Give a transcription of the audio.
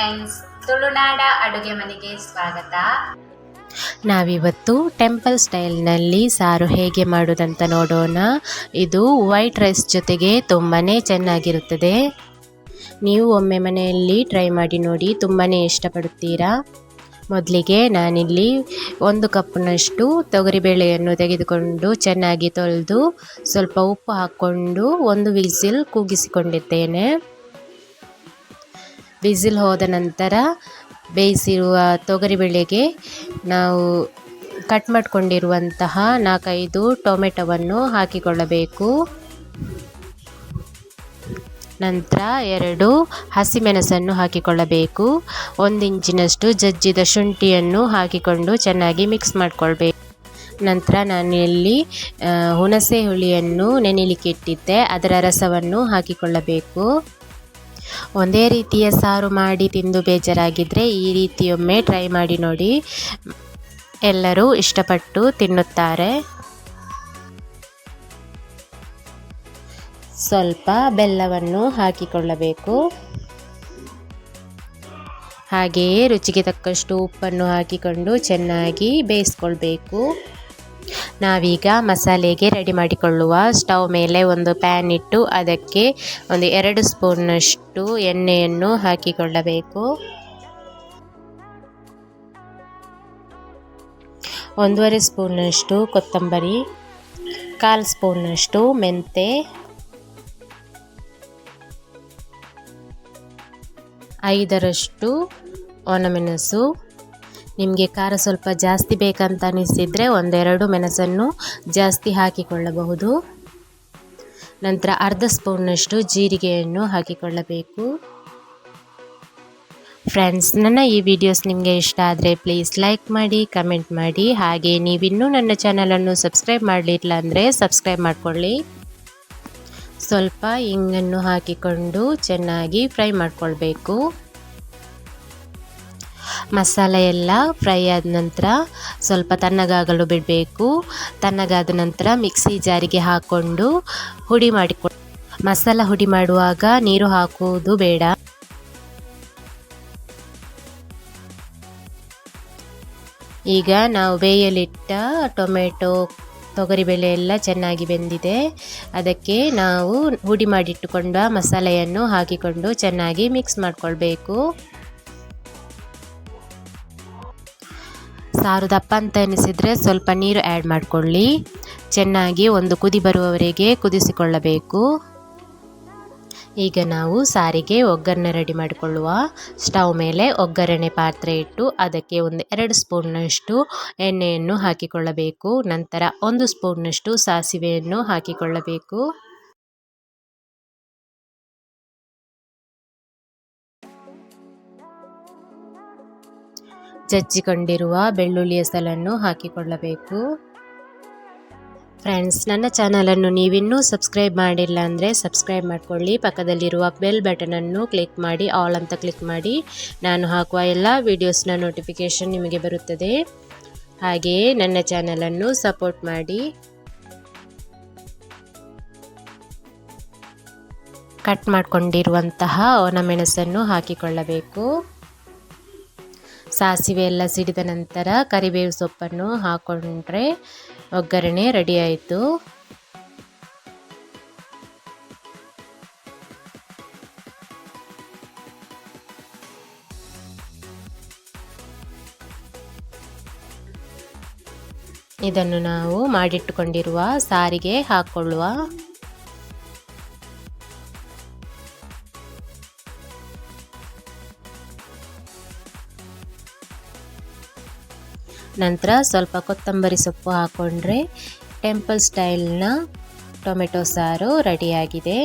Friends, ತುಳುನಾಡ ಅಡುಗೆ ಮನೆಗೆ ಸ್ವಾಗತ. ನಾವಿವತ್ತು ಟೆಂಪಲ್ ಸ್ಟೈಲ್ನಲ್ಲಿ ಸಾರು ಹೇಗೆ ಮಾಡೋದಂತ ನೋಡೋಣ. ಇದು ವೈಟ್ ರೈಸ್ ಜೊತೆಗೆ ತುಂಬಾ ಚೆನ್ನಾಗಿರುತ್ತದೆ. ನೀವು ಒಮ್ಮೆ ಮನೆಯಲ್ಲಿ ಟ್ರೈ ಮಾಡಿ ನೋಡಿ, ತುಂಬಾ ಇಷ್ಟಪಡುತ್ತೀರಾ. ಮೊದಲಿಗೆ ನಾನಿಲ್ಲಿ 1 ಕಪ್ನಷ್ಟು ತೊಗರಿಬೇಳೆಯನ್ನು ತೆಗೆದುಕೊಂಡು ಚೆನ್ನಾಗಿ ತೊಳೆದು ಸ್ವಲ್ಪ ಉಪ್ಪು ಹಾಕ್ಕೊಂಡು 1 ವಿಸಿಲ್ ಕೂಗಿಸಿಕೊಂಡಿದ್ದೇನೆ. ವಿಸಿಲ್ ಹೋದ ನಂತರ ಬೇಯಿಸಿರುವ ತೊಗರಿಬೇಳೆಗೆ ನಾವು ಕಟ್ ಮಾಡಿಕೊಂಡಿರುವಂತಹ 4-5 ಟೊಮೆಟೊವನ್ನು ಹಾಕಿಕೊಳ್ಳಬೇಕು. ನಂತರ 2 ಹಸಿಮೆಣಸನ್ನು ಹಾಕಿಕೊಳ್ಳಬೇಕು. 1 ಇಂಚಿನಷ್ಟು ಜಜ್ಜಿದ ಶುಂಠಿಯನ್ನು ಹಾಕಿಕೊಂಡು ಚೆನ್ನಾಗಿ ಮಿಕ್ಸ್ ಮಾಡಿಕೊಳ್ಬೇಕು. ನಂತರ ನಾನಿಲ್ಲಿ ಹುಣಸೆ ಹುಳಿಯನ್ನು ನೆನೆಲಿಕ್ಕೆ ಇಟ್ಟಿದ್ದೆ, ಅದರ ರಸವನ್ನು ಹಾಕಿಕೊಳ್ಳಬೇಕು. ಒಂದೇ ರೀತಿಯ ಸಾರು ಮಾಡಿ ತಿಂದು ಬೇಜಾರಾಗಿದ್ದರೆ ಈ ರೀತಿಯೊಮ್ಮೆ ಟ್ರೈ ಮಾಡಿ ನೋಡಿ, ಎಲ್ಲರೂ ಇಷ್ಟಪಟ್ಟು ತಿನ್ನುತ್ತಾರೆ. ಸ್ವಲ್ಪ ಬೆಲ್ಲವನ್ನು ಹಾಕಿಕೊಳ್ಳಬೇಕು. ಹಾಗೆಯೇ ರುಚಿಗೆ ತಕ್ಕಷ್ಟು ಉಪ್ಪನ್ನು ಹಾಕಿಕೊಂಡು ಚೆನ್ನಾಗಿ ಬೇಯಿಸ್ಕೊಳ್ಬೇಕು. ನಾವೀಗ ಮಸಾಲೆಗೆ ರೆಡಿ ಮಾಡಿಕೊಳ್ಳುವ. ಸ್ಟವ್ ಮೇಲೆ ಒಂದು ಪ್ಯಾನ್ ಇಟ್ಟು ಅದಕ್ಕೆ 2 ಸ್ಪೂನ್ನಷ್ಟು ಎಣ್ಣೆಯನ್ನು ಹಾಕಿಕೊಳ್ಳಬೇಕು. 1.5 ಸ್ಪೂನ್ನಷ್ಟು ಕೊತ್ತಂಬರಿ, 1/4 ಸ್ಪೂನ್ನಷ್ಟು ಮೆಂತೆ, 5 ಒಣಮೆಣಸು. ನಿಮಗೆ ಖಾರ ಸ್ವಲ್ಪ ಜಾಸ್ತಿ ಬೇಕಂತ ಅನಿಸಿದರೆ 1-2 ಮೆಣಸನ್ನು ಜಾಸ್ತಿ ಹಾಕಿಕೊಳ್ಳಬಹುದು. ನಂತರ 1/2 ಸ್ಪೂನ್ನಷ್ಟು ಜೀರಿಗೆಯನ್ನು ಹಾಕಿಕೊಳ್ಳಬೇಕು. ಫ್ರೆಂಡ್ಸ್, ನನ್ನ ಈ ವಿಡಿಯೋಸ್ ನಿಮಗೆ ಇಷ್ಟ ಆದರೆ ಪ್ಲೀಸ್ ಲೈಕ್ ಮಾಡಿ, ಕಮೆಂಟ್ ಮಾಡಿ. ಹಾಗೆ ನೀವಿನ್ನೂ ನನ್ನ ಚಾನಲನ್ನು ಸಬ್ಸ್ಕ್ರೈಬ್ ಮಾಡಲಿಲ್ಲ ಅಂದರೆ ಸಬ್ಸ್ಕ್ರೈಬ್ ಮಾಡಿಕೊಳ್ಳಿ. ಸ್ವಲ್ಪ ಇಂಗನ್ನು ಹಾಕಿಕೊಂಡು ಚೆನ್ನಾಗಿ ಫ್ರೈ ಮಾಡಿಕೊಳ್ಬೇಕು. ಮಸಾಲೆ ಎಲ್ಲ ಫ್ರೈ ಆದ ನಂತರ ಸ್ವಲ್ಪ ತಣ್ಣಗಾಗಲು ಬಿಡಬೇಕು. ತಣ್ಣಗಾದ ನಂತರ ಮಿಕ್ಸಿ ಜಾರಿಗೆ ಹಾಕ್ಕೊಂಡು ಹುಡಿ ಮಸಾಲ ಹುಡಿ ಮಾಡುವಾಗ ನೀರು ಹಾಕುವುದು ಬೇಡ. ಈಗ ನಾವು ಬೇಯಲಿಟ್ಟ ಟೊಮೆಟೊ, ತೊಗರಿಬೇಳೆ ಎಲ್ಲ ಚೆನ್ನಾಗಿ ಬೆಂದಿದೆ. ಅದಕ್ಕೆ ನಾವು ಹುಡಿ ಮಾಡಿಟ್ಟುಕೊಂಡ ಮಸಾಲೆಯನ್ನು ಹಾಕಿಕೊಂಡು ಚೆನ್ನಾಗಿ ಮಿಕ್ಸ್ ಮಾಡಿಕೊಳ್ಬೇಕು. ಸಾರು ದಪ್ಪ ಅಂತ ಎನಿಸಿದರೆ ಸ್ವಲ್ಪ ನೀರು ಆ್ಯಡ್ ಮಾಡಿಕೊಳ್ಳಿ. ಚೆನ್ನಾಗಿ ಒಂದು ಕುದಿ ಬರುವವರೆಗೆ ಕುದಿಸಿಕೊಳ್ಳಬೇಕು. ಈಗ ನಾವು ಸಾರಿಗೆ ಒಗ್ಗರಣೆ ರೆಡಿ ಮಾಡಿಕೊಳ್ಳುವ. ಸ್ಟವ್ ಮೇಲೆ ಒಗ್ಗರಣೆ ಪಾತ್ರೆ ಇಟ್ಟು ಅದಕ್ಕೆ 2 ಸ್ಪೂನ್ನಷ್ಟು ಎಣ್ಣೆಯನ್ನು ಹಾಕಿಕೊಳ್ಳಬೇಕು. ನಂತರ 1 ಸ್ಪೂನ್ನಷ್ಟು ಸಾಸಿವೆಯನ್ನು ಹಾಕಿಕೊಳ್ಳಬೇಕು. ಜಜ್ಜಿಕೊಂಡಿರುವ ಬೆಳ್ಳುಳ್ಳಿ ಎಸಳನ್ನು ಹಾಕಿಕೊಳ್ಳಬೇಕು. ಫ್ರೆಂಡ್ಸ್, ನನ್ನ ಚಾನಲನ್ನು ನೀವಿನ್ನೂ ಸಬ್ಸ್ಕ್ರೈಬ್ ಮಾಡಿಲ್ಲ ಅಂದರೆ ಸಬ್ಸ್ಕ್ರೈಬ್ ಮಾಡಿಕೊಳ್ಳಿ. ಪಕ್ಕದಲ್ಲಿರುವ ಬೆಲ್ ಬಟನನ್ನು ಕ್ಲಿಕ್ ಮಾಡಿ, ಆಲ್ ಅಂತ ಕ್ಲಿಕ್ ಮಾಡಿ. ನಾನು ಹಾಕುವ ಎಲ್ಲ ವಿಡಿಯೋಸ್ನ ನೋಟಿಫಿಕೇಷನ್ ನಿಮಗೆ ಬರುತ್ತದೆ. ಹಾಗೆಯೇ ನನ್ನ ಚಾನಲನ್ನು ಸಪೋರ್ಟ್ ಮಾಡಿ. ಕಟ್ ಮಾಡಿಕೊಂಡಿರುವಂತಹ ಒಣಮೆಣಸನ್ನು ಹಾಕಿಕೊಳ್ಳಬೇಕು. ಸಾಸಿವೆ ಎಲ್ಲ ಸಿಡಿದ ನಂತರ ಕರಿಬೇವು ಸೊಪ್ಪನ್ನು ಹಾಕೊಂಡ್ರೆ ಒಗ್ಗರಣೆ ರೆಡಿ ಆಯಿತು. ಇದನ್ನು ನಾವು ಮಾಡಿಟ್ಟುಕೊಂಡಿರುವ ಸಾರಿಗೆ ಹಾಕೊಳ್ಳುವ. ನಂತರ ಸ್ವಲ್ಪ ಕೊತ್ತಂಬರಿ ಸೊಪ್ಪು ಹಾಕ್ಕೊಂಡ್ರೆ ಟೆಂಪಲ್ ಸ್ಟೈಲ್ನ ಟೊಮೆಟೊ ಸಾರು ರೆಡಿಯಾಗಿದೆ.